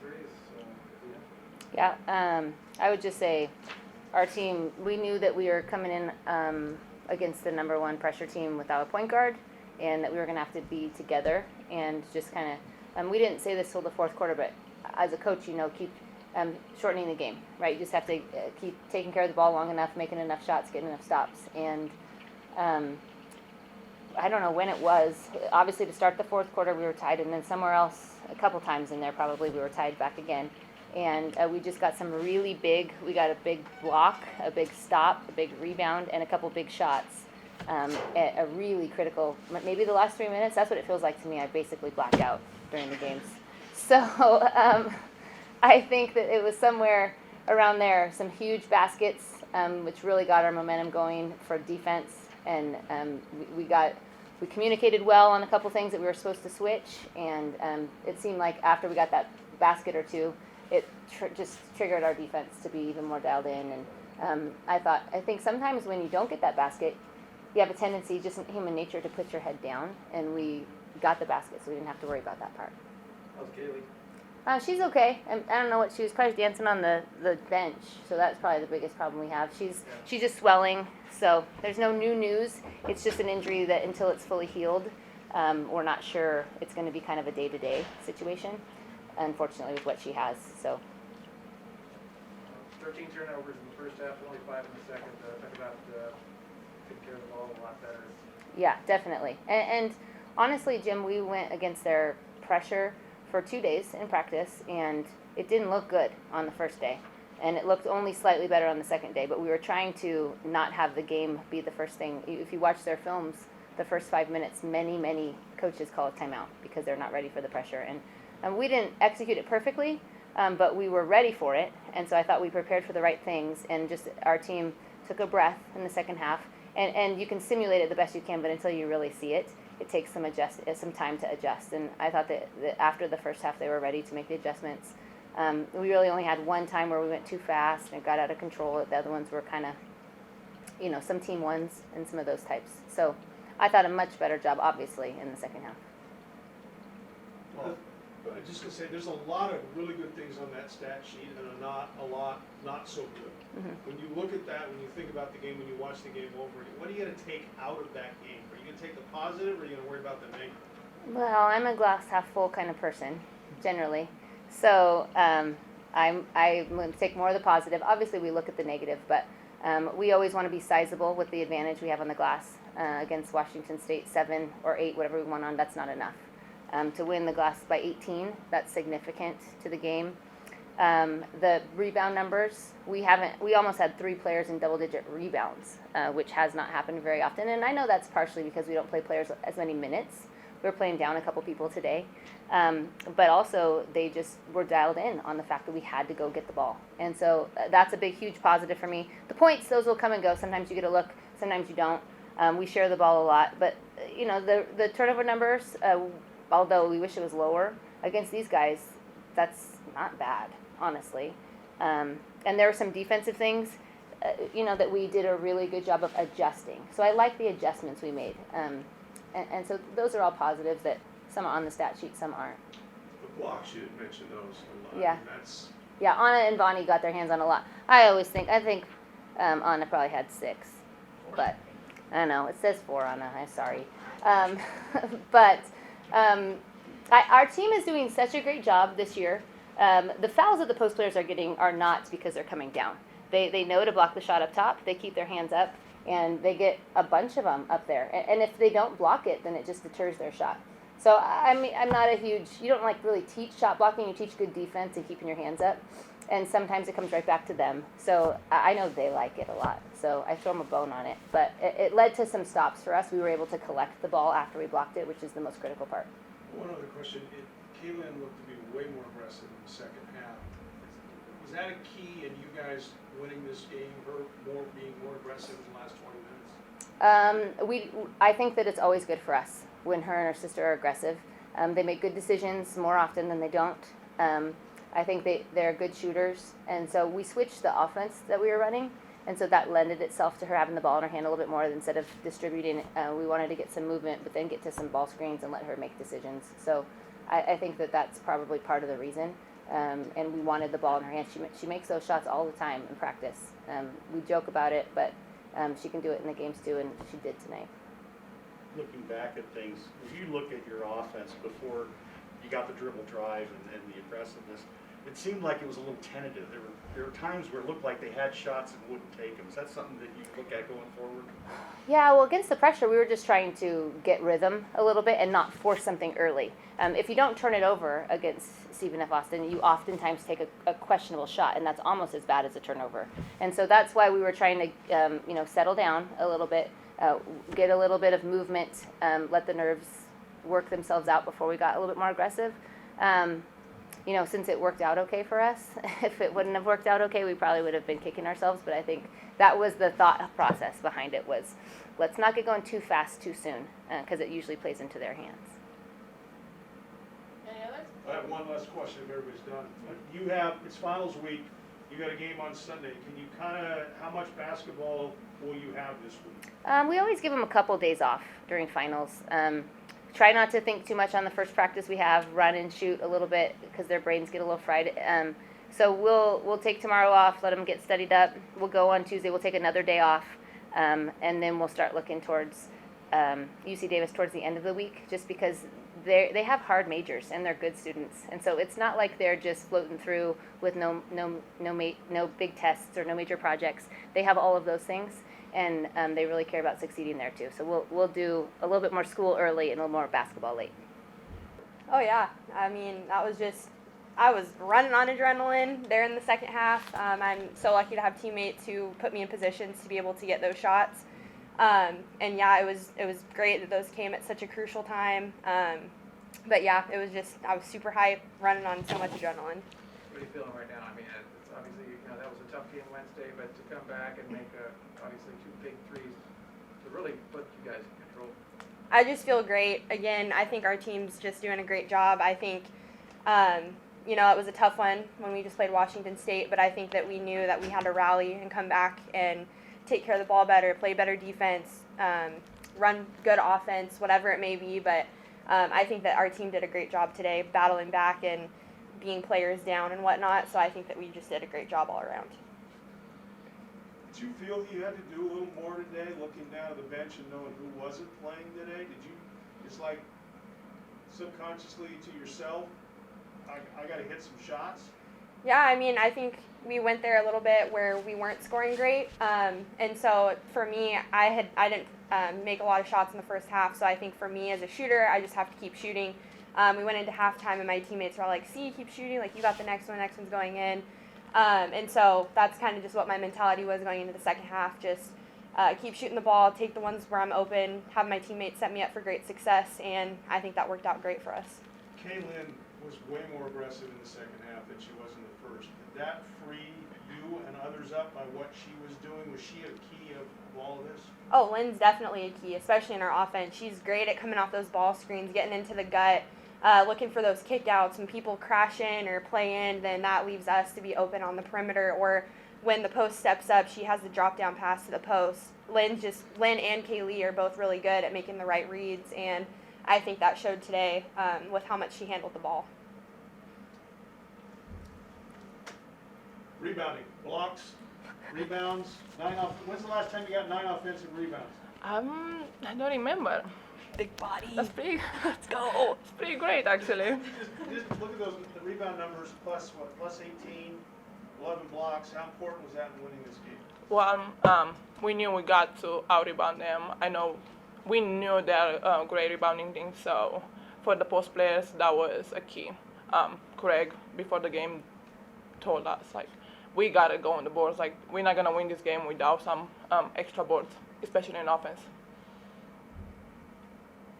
threes. Yeah, I would just say our team, we knew that we were coming in against the number one pressure team without a point guard, and that we were going to have to be together and just kind of, we didn't say this till the fourth quarter, but as a coach, keep shortening the game, right? You just have to keep taking care of the ball long enough, making enough shots, getting enough stops. And I don't know when it was. Obviously, to start the fourth quarter, we were tied, and then somewhere else, a couple times in there probably, we were tied back again. And we just got we got a big block, a big stop, a big rebound, and a couple big shots at a really critical, maybe the last 3 minutes. That's what it feels like to me. I basically blacked out during the games. So I think that it was somewhere around there, some huge baskets, which really got our momentum going for defense. And we communicated well on a couple things that we were supposed to switch. And it seemed like after we got that basket or two, it just triggered our defense to be even more dialed in. And I think sometimes when you don't get that basket, you have a tendency, just in human nature, to put your head down. And we got the basket, so we didn't have to worry about that part. How's Kaylee? She's okay. I don't know what she was probably dancing on the bench, so that's probably the biggest problem we have. She's just swelling, so there's no new news. It's just an injury that until it's fully healed, we're not sure. It's going to be kind of a day-to-day situation, unfortunately, with what she has. So 13 turnovers in the first half, only 5 in the second. Talk about taking care of the ball a lot better. Yeah, definitely. And honestly, Jim, we went against their pressure for 2 days in practice, and it didn't look good on the first day. And it looked only slightly better on the second day, but we were trying to not have the game be the first thing. If you watch their films, the first 5 minutes, many coaches call a timeout because they're not ready for the pressure. And we didn't execute it perfectly, but we were ready for it. And so I thought we prepared for the right things, and just our team took a breath in the second half. And you can simulate it the best you can, but until you really see it, it takes some time to adjust. And I thought that after the first half, they were ready to make the adjustments. We really only had one time where we went too fast and it got out of control. The other ones were kind of, some team ones and some of those types. So I thought a much better job, obviously, in the second half. Well, I'm just going to say there's a lot of really good things on that stat sheet and a lot not so good. Mm-hmm. When you look at that, when you think about the game, when you watch the game over, what are you going to take out of that game? Are you going to take the positive, or are you going to worry about the negative? Well, I'm a glass half full kind of person, generally. So I'm going to take more of the positive. Obviously, we look at the negative, but we always want to be sizable with the advantage we have on the glass. Against Washington State, 7 or 8, whatever we won on, that's not enough. To win the glass by 18, that's significant to the game. The rebound numbers, we almost had 3 players in double-digit rebounds, which has not happened very often. And I know that's partially because we don't play players as many minutes. We're playing down a couple people today. But also, they just were dialed in on the fact that we had to go get the ball. And so that's a big, huge positive for me. The points, those will come and go. Sometimes you get a look, sometimes you don't. We share the ball a lot. But, the turnover numbers, although we wish it was lower, against these guys, that's not bad, honestly. And there were some defensive things, that we did a really good job of adjusting. So I like the adjustments we made. And so those are all positives that some are on the stat sheet, some aren't. The blocks, you didn't mention those a lot. Yeah. I mean, that's... Yeah, Anna and Bonnie got their hands on a lot. I think Anna probably had 6. But, I don't know, it says 4, Anna, I'm sorry. But our team is doing such a great job this year. The fouls that the post players are getting are not because they're coming down. They know to block the shot up top. They keep their hands up, and they get a bunch of them up there. And if they don't block it, then it just deters their shot. So I'm not a huge, you don't really teach shot blocking. You teach good defense and keeping your hands up. And sometimes it comes right back to them. So I know they like it a lot. So I throw them a bone on it. But it led to some stops for us. We were able to collect the ball after we blocked it, which is the most critical part. One other question. Kaylin looked to be way more aggressive in the second half. Was that a key in you guys winning this game, her being more aggressive in the last 20 minutes? I think that it's always good for us when her and her sister are aggressive. They make good decisions more often than they don't. I think they're good shooters, and so we switched the offense that we were running, and so that lended itself to her having the ball in her hand a little bit more instead of distributing. We wanted to get some movement, but then get to some ball screens and let her make decisions. So I think that that's probably part of the reason. and we wanted the ball in her hands. She makes those shots all the time in practice. We joke about it, but she can do it in the games too, and she did tonight. Looking back at things, if you look at your offense before you got the dribble drive and the aggressiveness, it seemed like it was a little tentative. There were times where it looked like they had shots and wouldn't take them. Is that something that you look at going forward? Yeah, well, against the pressure, we were just trying to get rhythm a little bit and not force something early. If you don't turn it over against Stephen F. Austin, you oftentimes take a questionable shot, and that's almost as bad as a turnover. And so that's why we were trying to, settle down a little bit, get a little bit of movement, let the nerves work themselves out before we got a little bit more aggressive. Since it worked out okay for us, if it wouldn't have worked out okay, we probably would have been kicking ourselves. But I think that was the thought process behind it was, let's not get going too fast too soon, because it usually plays into their hands. I have one last question if everybody's done. It's finals week, you got a game on Sunday. Can you how much basketball will you have this week? We always give them a couple days off during finals. Try not to think too much on the first practice we have, run and shoot a little bit because their brains get a little fried. So we'll take tomorrow off, let them get studied up. We'll go on Tuesday, we'll take another day off, and then we'll start looking towards UC Davis towards the end of the week, just because they have hard majors and they're good students. And so it's not like they're just floating through with no big tests or no major projects. They have all of those things. And they really care about succeeding there too. So we'll do a little bit more school early and a little more basketball late. Oh yeah, I mean I was running on adrenaline there in the second half. I'm so lucky to have teammates who put me in positions to be able to get those shots. And yeah, it was great that those came at such a crucial time. But yeah, I was super hyped, running on so much adrenaline. What are you feeling right now? I mean, it's obviously, that was a tough game Wednesday, but to come back and make obviously 2 big threes to really put you guys in control. I just feel great. Again, I think our team's just doing a great job. I think, it was a tough one when we just played Washington State, but I think that we knew that we had to rally and come back and take care of the ball better, play better defense, run good offense, whatever it may be. But I think that our team did a great job today, battling back and being players down and whatnot. So I think that we just did a great job all around. Did you feel that you had to do a little more today, looking down at the bench and knowing who wasn't playing today? Did you just subconsciously to yourself, I got to hit some shots? Yeah, I mean, I think we went there a little bit where we weren't scoring great. And so for me, I didn't make a lot of shots in the first half. So I think for me as a shooter, I just have to keep shooting. We went into halftime and my teammates were all like, see, keep shooting, like you got the next one's going in. And so that's kind of just what my mentality was going into the second half, just keep shooting the ball, take the ones where I'm open, have my teammates set me up for great success, and I think that worked out great for us. Kaylin was way more aggressive in the second half than she was in the first. Did that free you and others up by what she was doing? Was she a key of all of this? Oh, Lynn's definitely a key, especially in our offense. She's great at coming off those ball screens, getting into the gut, looking for those kickouts. When people crash in or play in, then that leaves us to be open on the perimeter. Or when the post steps up, she has the drop down pass to the post. Lynn and Kaylee are both really good at making the right reads, and I think that showed today with how much she handled the ball. Rebounding, blocks, rebounds, 9 off. When's the last time you got 9 offensive rebounds? I don't remember. Big body. That's pretty. Let's go. It's pretty great, actually. Just look at the rebound numbers, plus 18, 11 blocks. How important was that in winning this game? Well, we knew we got to out-rebound them. I know we knew they're great rebounding team, so for the post players, that was a key. Craig, before the game, told us, we got to go on the boards. We're not going to win this game without some extra boards, especially in offense.